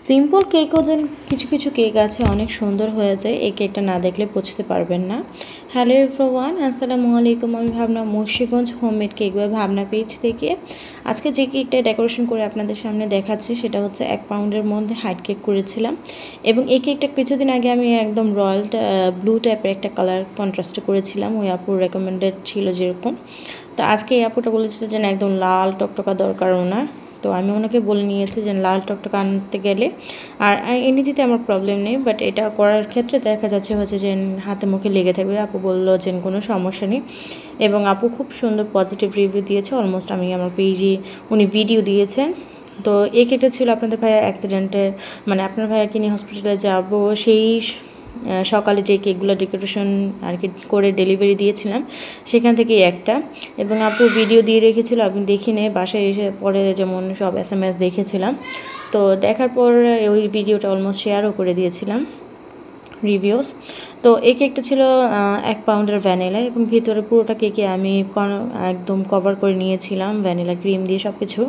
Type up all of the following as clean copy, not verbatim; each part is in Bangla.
সিম্পল কেকও যেন কিছু কিছু কেক আছে অনেক সুন্দর হয়ে যায়। এই কেকটা না দেখলে বুঝতে পারবেন না। হ্যালো এভরিওয়ান, আসসালামু আলাইকুম। আমি ভাবনা মুন্সিগঞ্জ হোমমেড কেক বা ভাবনা পেজ থেকে আজকে যে কেকটা ডেকোরেশন করে আপনাদের সামনে দেখাচ্ছি সেটা হচ্ছে 1 পাউন্ডের মধ্যে হাইট কেক করেছিলাম। এবং এই কেকটা কিছুদিন আগে আমি একদম রয়্যাল ব্লু টাইপের একটা কালার কন্ট্রাস্ট করেছিলাম, ওই আপুর রেকমেন্ডেড ছিল যেরকম। তো আজকে এই আপুটা বলেছে যে না, একদম লাল টকটকা দরকার ওনার। তো আমি ওনাকে বলে নিয়েছি যে লাল টকটকা আনতে গেলে, আর এনে দিতে আমার প্রবলেম নেই, বাট এটা করার ক্ষেত্রে দেখা যাচ্ছে যে হাতে মুখে লেগে থাকবে। আপু বললো যে কোনো সমস্যা নেই, এবং আপু খুব সুন্দর পজিটিভ রিভিউ দিয়েছে। অলমোস্ট আমি আমার পেজে উনি ভিডিও দিয়েছেন। তো এই কেকটা ছিল আপনাদের ভাইয়া অ্যাক্সিডেন্টের, মানে আপনার ভাইয়াকে নিয়ে হসপিটালে যাব সেই সকালে যে কেকগুলো ডেকোরেশন আর কি করে ডেলিভারি দিয়েছিলাম সেখান থেকেই একটা। এবং আপু ভিডিও দিয়ে রেখেছিল, আমি দেখিনি, বাসায় এসে পরে যেমন সব SMS দেখেছিলাম। তো দেখার পর ওই ভিডিওটা অলমোস্ট শেয়ারও করে দিয়েছিলাম রিভিউস। তো এই কেকটা ছিল 1 পাউন্ডের ভ্যানিলা, এবং ভিতরে পুরোটা কেকে আমি একদম কভার করে নিয়েছিলাম ভ্যানিলা ক্রিম দিয়ে সব কিছু।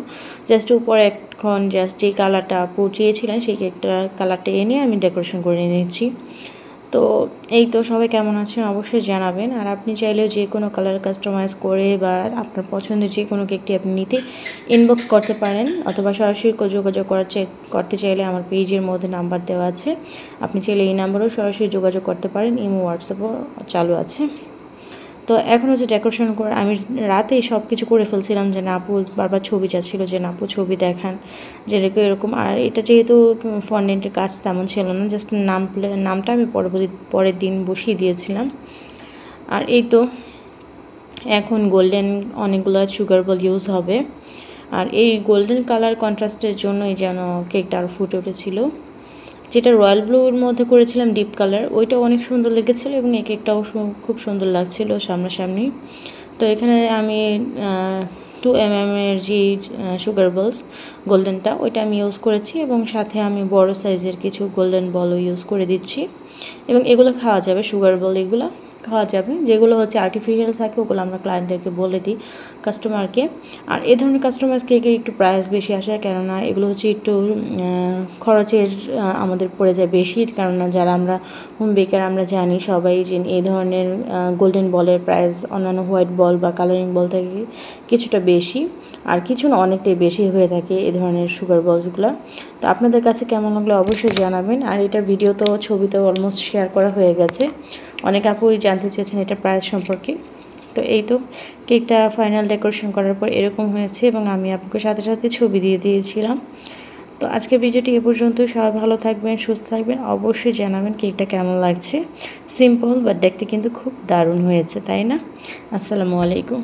জাস্ট উপরে এখন জাস্ট যে কালারটা আপু চেয়েছিলেন সেই কেকটার কালারটা এনে আমি ডেকোরেশন করে নিয়েছি। তো এই তো, সবাই কেমন আছেন অবশ্যই জানাবেন। আর আপনি চাইলেও যে কোনো কালার কাস্টমাইজ করে বা আপনার পছন্দের যে কোনো কেকটি আপনি নিতে ইনবক্স করতে পারেন, অথবা সরাসরি যোগাযোগ করতে চাইলে আমার পেজের মধ্যে নাম্বার দেওয়া আছে, আপনি চাইলে এই নাম্বারেও সরাসরি যোগাযোগ করতে পারেন। ইমো হোয়াটসঅ্যাপও চালু আছে। তো এখন হচ্ছে ডেকোরেশন করে আমি রাতেই সব কিছু করে ফেলছিলাম, যে না আপু বারবার ছবি চাচ্ছিল যে না আপু ছবি দেখান, যে এরকম। আর এটা যেহেতু ফন্ডেন্টের কাজ তেমন ছিল না, জাস্ট নামটা আমি পরের দিন বসিয়ে দিয়েছিলাম। আর এই তো এখন গোল্ডেন অনেকগুলো সুগার বল ইউজ হবে, আর এই গোল্ডেন কালার কন্ট্রাস্টের জন্যই যেন কেকটা আরও ফুটে উঠেছিল। যেটা রয়্যাল ব্লুর মধ্যে করেছিলাম ডিপ কালার, ওইটা অনেক সুন্দর লেগেছিলো, এবং এই কেকটাও খুব সুন্দর লাগছিল সামনাসামনি। তো এখানে আমি 2 mm এর যে সুগার বলস গোল্ডেনটা ওইটা আমি ইউজ করেছি, এবং সাথে আমি বড় সাইজের কিছু গোল্ডেন বলও ইউজ করে দিচ্ছি। এবং এগুলো খাওয়া যাবে, সুগার বল এগুলো খাওয়া যাবে। যেগুলো হচ্ছে আর্টিফিশিয়াল থাকে ওগুলো আমরা ক্লায়েন্টদেরকে বলে দিই, কাস্টমারকে। আর এই ধরনের কাস্টমাইজ কেকের একটু প্রাইস বেশি আসে, কেননা এগুলো হচ্ছে একটু খরচের আমাদের পড়ে যায় বেশি, কেননা যারা আমরা হোম বেকার আমরা জানি সবাই যে এই ধরনের গোল্ডেন বলের প্রাইস অন্যান্য হোয়াইট বল বা কালারিং বল থেকে কিছুটা বেশি, আর কিছু না অনেকটাই বেশি হয়ে থাকে এই ধরনের সুগার বলসগুলো। তো আপনাদের কাছে কেমন লাগলো অবশ্যই জানাবেন। আর এটার ভিডিও তো ছবিতেও অলমোস্ট শেয়ার করা হয়ে গেছে, অনেক আপুই জানতে চেয়েছেন এটা প্রাইস সম্পর্কে। তো এই তো কেকটা ফাইনাল ডেকোরেশন করার পর এরকম হয়েছে, এবং আমি আপুকে সাথে সাথে ছবি দিয়ে দিয়েছিলাম। তো আজকের ভিডিওটি এ পর্যন্ত। সবাই ভালো থাকবেন, সুস্থ থাকবেন, অবশ্যই জানাবেন কেকটা কেমন লাগছে। সিম্পল বাট দেখতে কিন্তু খুব দারুণ হয়েছে, তাই না? আসসালামু আলাইকুম।